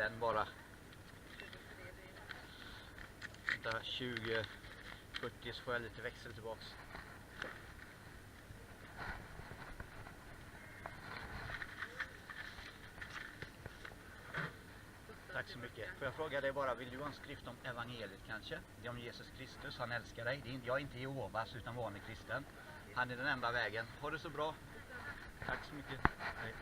en bara. Vänta, 20, 40 så får jag lite växel tillbaks. Tack så mycket. Får jag fråga dig bara, vill du ha en skrift om evangeliet kanske? Det är om Jesus Kristus, han älskar dig. Jag är inte Jehovas utan vanlig kristen. Han är den enda vägen. Ha det så bra. Tack så mycket. Hej.